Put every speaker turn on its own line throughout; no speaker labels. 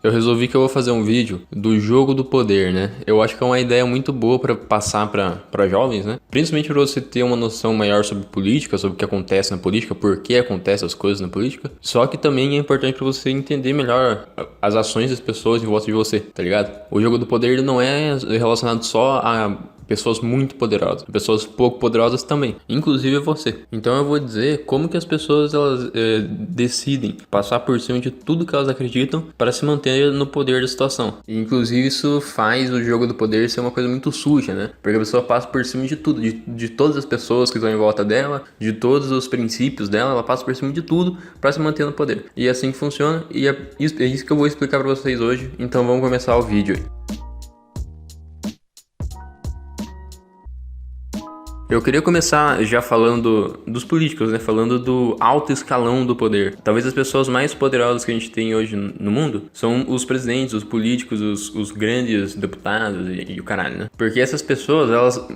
Eu resolvi que eu vou fazer um vídeo do jogo do poder, né? Eu acho que é uma ideia muito boa para passar para jovens, né? Principalmente para você ter uma noção maior sobre política, sobre o que acontece na política, por que acontecem as coisas na política. Só que também é importante para você entender melhor as ações das pessoas em volta de você, tá ligado? O jogo do poder ele não é relacionado só a pessoas muito poderosas, pessoas pouco poderosas também, inclusive você. Então eu vou dizer como que as pessoas elas decidem passar por cima de tudo que elas acreditam para se manter no poder da situação. E, inclusive isso faz o jogo do poder ser uma coisa muito suja, né? Porque a pessoa passa por cima de tudo, de todas as pessoas que estão em volta dela, de todos os princípios dela, ela passa por cima de tudo para se manter no poder. E é assim que funciona e é isso que eu vou explicar para vocês hoje. Então vamos começar o vídeo aí. Eu queria começar já falando dos políticos, né? Falando do alto escalão do poder. Talvez as pessoas mais poderosas que a gente tem hoje no mundo são os presidentes, os políticos, os grandes deputados e o caralho, né? Porque essas pessoas, elas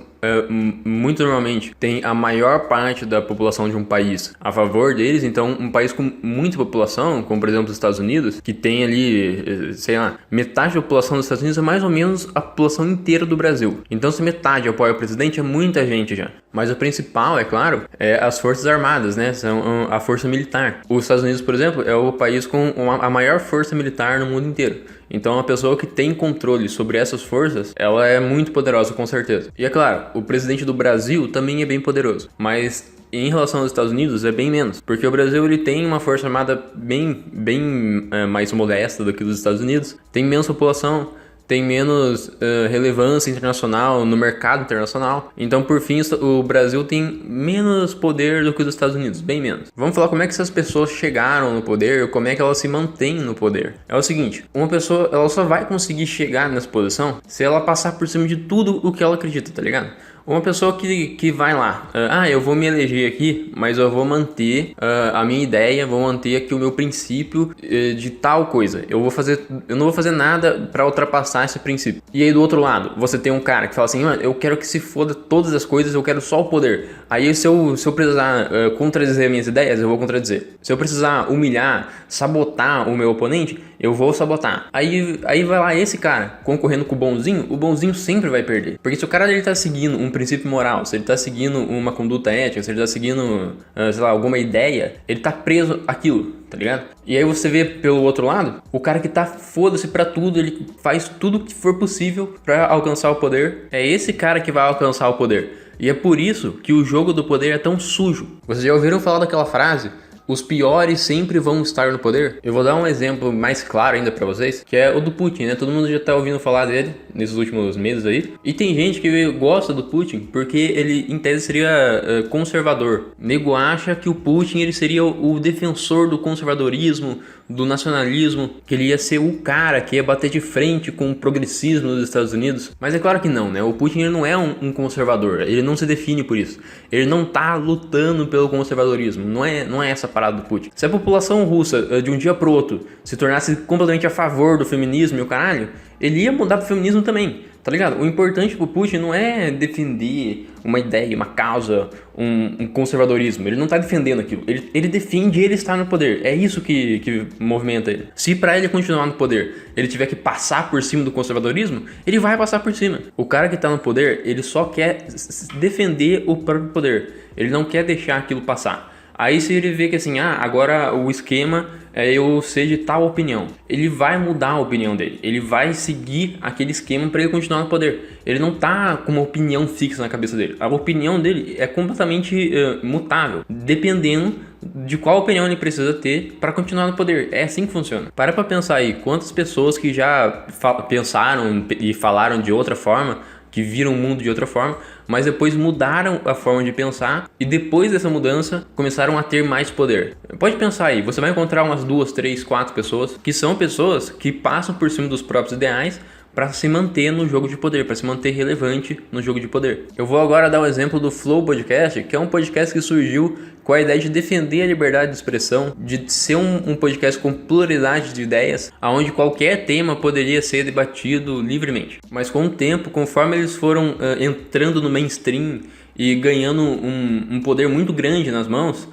muito normalmente têm a maior parte da população de um país a favor deles. Então, um país com muita população, como por exemplo os Estados Unidos, que tem ali, sei lá, metade da população dos Estados Unidos é mais ou menos a população inteira do Brasil. Então, se metade apoia o presidente, é muita gente já. Mas o principal, é claro, é as forças armadas, né? São a força militar. Os Estados Unidos, por exemplo, é o país com a maior força militar no mundo inteiro. Então, a pessoa que tem controle sobre essas forças, ela é muito poderosa, com certeza. E é claro, o presidente do Brasil também é bem poderoso. Mas em relação aos Estados Unidos, é bem menos. Porque o Brasil ele tem uma força armada bem mais modesta do que os Estados Unidos. Tem menos população. Tem menos relevância internacional no mercado internacional. Então, por fim, o Brasil tem menos poder do que os Estados Unidos, bem menos. Vamos falar como é que essas pessoas chegaram no poder, como é que elas se mantêm no poder. É o seguinte, uma pessoa ela só vai conseguir chegar nessa posição se ela passar por cima de tudo o que ela acredita, tá ligado? Uma pessoa que vai lá, eu vou me eleger aqui, mas eu vou manter a minha ideia, vou manter aqui o meu princípio de tal coisa. Eu não vou fazer nada para ultrapassar esse princípio. E aí do outro lado, você tem um cara que fala assim, mano, eu quero que se foda todas as coisas, eu quero só o poder. Aí se eu precisar contradizer minhas ideias, eu vou contradizer. Se eu precisar humilhar, sabotar o meu oponente, eu vou sabotar. Aí vai lá esse cara concorrendo com o bonzinho sempre vai perder. Porque se o cara ele tá seguindo um princípio moral, se ele tá seguindo uma conduta ética, se ele tá seguindo, sei lá, alguma ideia, ele tá preso àquilo, tá ligado? E aí você vê pelo outro lado, o cara que tá foda-se pra tudo, ele faz tudo que for possível pra alcançar o poder. É esse cara que vai alcançar o poder. E é por isso que o jogo do poder é tão sujo. Vocês já ouviram falar daquela frase? Os piores sempre vão estar no poder. Eu vou dar um exemplo mais claro ainda pra vocês, que é o do Putin, né? Todo mundo já tá ouvindo falar dele nesses últimos meses aí. E tem gente que gosta do Putin porque ele, em tese, seria conservador. Nego acha que o Putin ele seria o defensor do conservadorismo, do nacionalismo, que ele ia ser o cara que ia bater de frente com o progressismo dos Estados Unidos. Mas é claro que não, né? O Putin ele não é um conservador, ele não se define por isso. Ele não tá lutando pelo conservadorismo, não é essa parada do Putin. Se a população russa, de um dia pro outro, se tornasse completamente a favor do feminismo e o caralho, ele ia mudar pro feminismo também, tá ligado? O importante pro Putin não é defender uma ideia, uma causa, um conservadorismo. Ele não tá defendendo aquilo. Ele defende ele estar no poder. É isso que movimenta ele. Se pra ele continuar no poder, ele tiver que passar por cima do conservadorismo, ele vai passar por cima. O cara que tá no poder, ele só quer defender o próprio poder. Ele não quer deixar aquilo passar. Aí se ele vê que assim, agora o esquema é eu ser de tal opinião, ele vai mudar a opinião dele, ele vai seguir aquele esquema para ele continuar no poder. Ele não tá com uma opinião fixa na cabeça dele, a opinião dele é completamente mutável, dependendo de qual opinião ele precisa ter para continuar no poder. É assim que funciona. Para pra pensar aí, quantas pessoas que já pensaram e falaram de outra forma, que viram o mundo de outra forma, mas depois mudaram a forma de pensar e depois dessa mudança começaram a ter mais poder. Pode pensar aí, você vai encontrar umas 2, 3, 4 pessoas que são pessoas que passam por cima dos próprios ideais para se manter no jogo de poder, para se manter relevante no jogo de poder. Eu vou agora dar o exemplo do Flow Podcast, que é um podcast que surgiu com a ideia de defender a liberdade de expressão, de ser um podcast com pluralidade de ideias, onde qualquer tema poderia ser debatido livremente. Mas com o tempo, conforme eles foram entrando no mainstream e ganhando um poder muito grande nas mãos,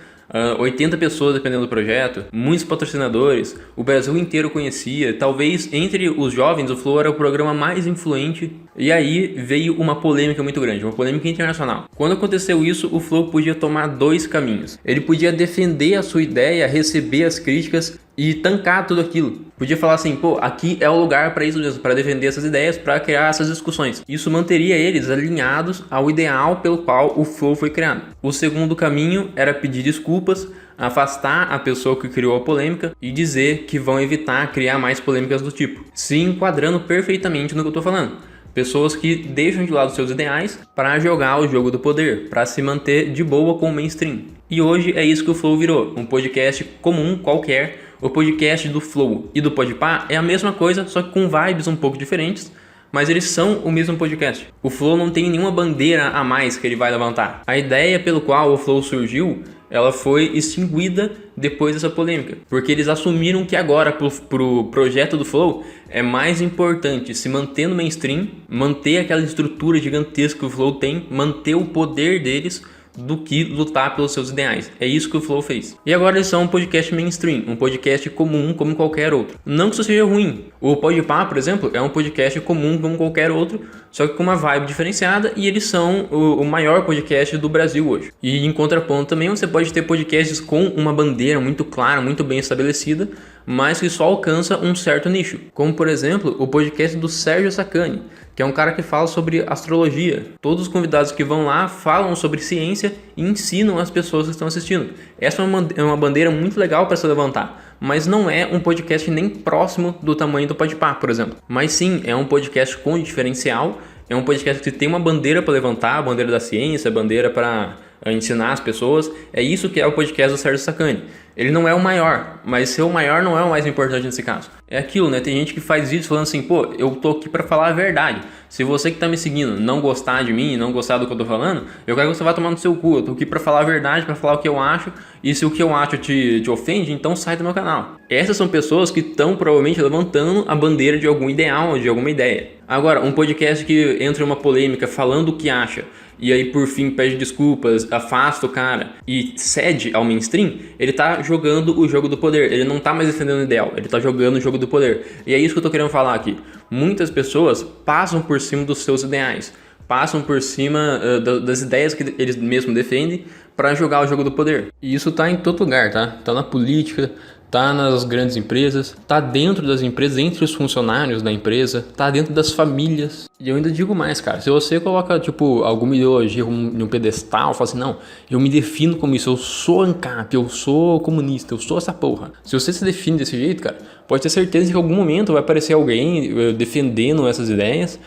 80 pessoas dependendo do projeto, muitos patrocinadores, o Brasil inteiro conhecia, talvez entre os jovens o Flow era o programa mais influente, e aí veio uma polêmica muito grande, uma polêmica internacional. Quando aconteceu isso, o Flow podia tomar dois caminhos. Ele podia defender a sua ideia, receber as críticas e tancar tudo aquilo. Podia falar assim, pô, aqui é o lugar para isso mesmo, para defender essas ideias, para criar essas discussões. Isso manteria eles alinhados ao ideal pelo qual o Flow foi criado. O segundo caminho era pedir desculpas, afastar a pessoa que criou a polêmica e dizer que vão evitar criar mais polêmicas do tipo, se enquadrando perfeitamente no que eu tô falando. Pessoas que deixam de lado seus ideais para jogar o jogo do poder, para se manter de boa com o mainstream. E hoje é isso que o Flow virou, um podcast comum qualquer. O podcast do Flow e do Podpah é a mesma coisa, só que com vibes um pouco diferentes, mas eles são o mesmo podcast. O Flow não tem nenhuma bandeira a mais que ele vai levantar. A ideia pelo qual o Flow surgiu, ela foi extinguida depois dessa polêmica, porque eles assumiram que agora pro projeto do Flow é mais importante se manter no mainstream, manter aquela estrutura gigantesca que o Flow tem, manter o poder deles, do que lutar pelos seus ideais. É isso que o Flow fez. E agora eles são um podcast mainstream, um podcast comum como qualquer outro. Não que isso seja ruim. O Podpah, por exemplo, é um podcast comum como qualquer outro, só que com uma vibe diferenciada, e eles são o maior podcast do Brasil hoje. E em contraponto também você pode ter podcasts com uma bandeira muito clara, muito bem estabelecida, mas que só alcança um certo nicho. Como, por exemplo, o podcast do Sérgio Sacani, que é um cara que fala sobre astrologia. Todos os convidados que vão lá falam sobre ciência e ensinam as pessoas que estão assistindo. Essa é uma bandeira muito legal para se levantar, mas não é um podcast nem próximo do tamanho do Podpah, por exemplo. Mas sim, é um podcast com diferencial, é um podcast que tem uma bandeira para levantar, a bandeira da ciência, a bandeira para ensinar as pessoas. É isso que é o podcast do Sérgio Sacani. Ele não é o maior, mas ser o maior não é o mais importante nesse caso. É aquilo, né? Tem gente que faz vídeos falando assim, pô, eu tô aqui pra falar a verdade. Se você que tá me seguindo não gostar de mim, não gostar do que eu tô falando, eu quero que você vá tomar no seu cu. Eu tô aqui pra falar a verdade, pra falar o que eu acho. E se o que eu acho te ofende, então sai do meu canal. Essas são pessoas que estão provavelmente levantando a bandeira de algum ideal, de alguma ideia. Agora, um podcast que entra em uma polêmica falando o que acha, e aí por fim pede desculpas, afasta o cara e cede ao mainstream, ele tá jogando o jogo do poder. Ele não tá mais defendendo o ideal, ele tá jogando o jogo do poder. E é isso que eu tô querendo falar aqui. Muitas pessoas passam por cima dos seus ideais, passam por cima das ideias que eles mesmos defendem para jogar o jogo do poder. E isso tá em todo lugar, tá? Tá na política, tá nas grandes empresas, tá dentro das empresas, entre os funcionários da empresa, tá dentro das famílias. E eu ainda digo mais, cara, se você coloca, tipo, alguma ideologia em um pedestal, fala assim, não, eu me defino como isso, eu sou ANCAP, eu sou comunista, eu sou essa porra. Se você se define desse jeito, cara, pode ter certeza que em algum momento vai aparecer alguém defendendo essas ideias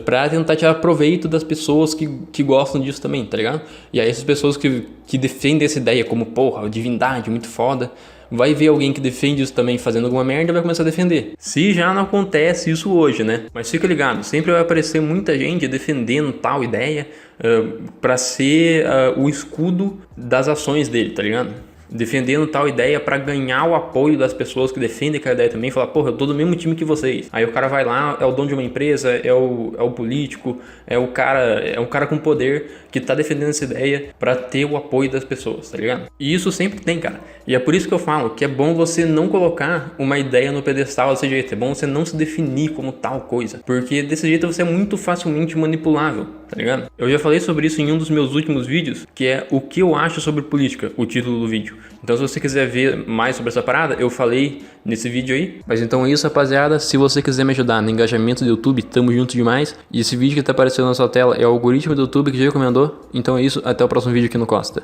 pra tentar tirar proveito das pessoas que gostam disso também, tá ligado? E aí essas pessoas que defendem essa ideia como, porra, divindade, muito foda, vai ver alguém que defende isso também fazendo alguma merda e vai começar a defender. Se já não acontece isso hoje, né? Mas fica ligado, sempre vai aparecer muita gente defendendo tal ideia pra ser o escudo das ações dele, tá ligado? Defendendo tal ideia pra ganhar o apoio das pessoas que defendem aquela ideia também, falar, porra, eu tô do mesmo time que vocês. Aí o cara vai lá, é o dono de uma empresa, é o político, é um cara com poder que tá defendendo essa ideia pra ter o apoio das pessoas, tá ligado? E isso sempre tem, cara. E é por isso que eu falo que é bom você não colocar uma ideia no pedestal desse jeito, é bom você não se definir como tal coisa, porque desse jeito você é muito facilmente manipulável, tá ligado? Eu já falei sobre isso em um dos meus últimos vídeos, que é o que eu acho sobre política, o título do vídeo. Então se você quiser ver mais sobre essa parada, eu falei nesse vídeo aí. Mas então é isso, rapaziada. Se você quiser me ajudar no engajamento do YouTube, tamo junto demais. E esse vídeo que tá aparecendo na sua tela é o algoritmo do YouTube que já recomendou. Então é isso, até o próximo vídeo aqui no Costa.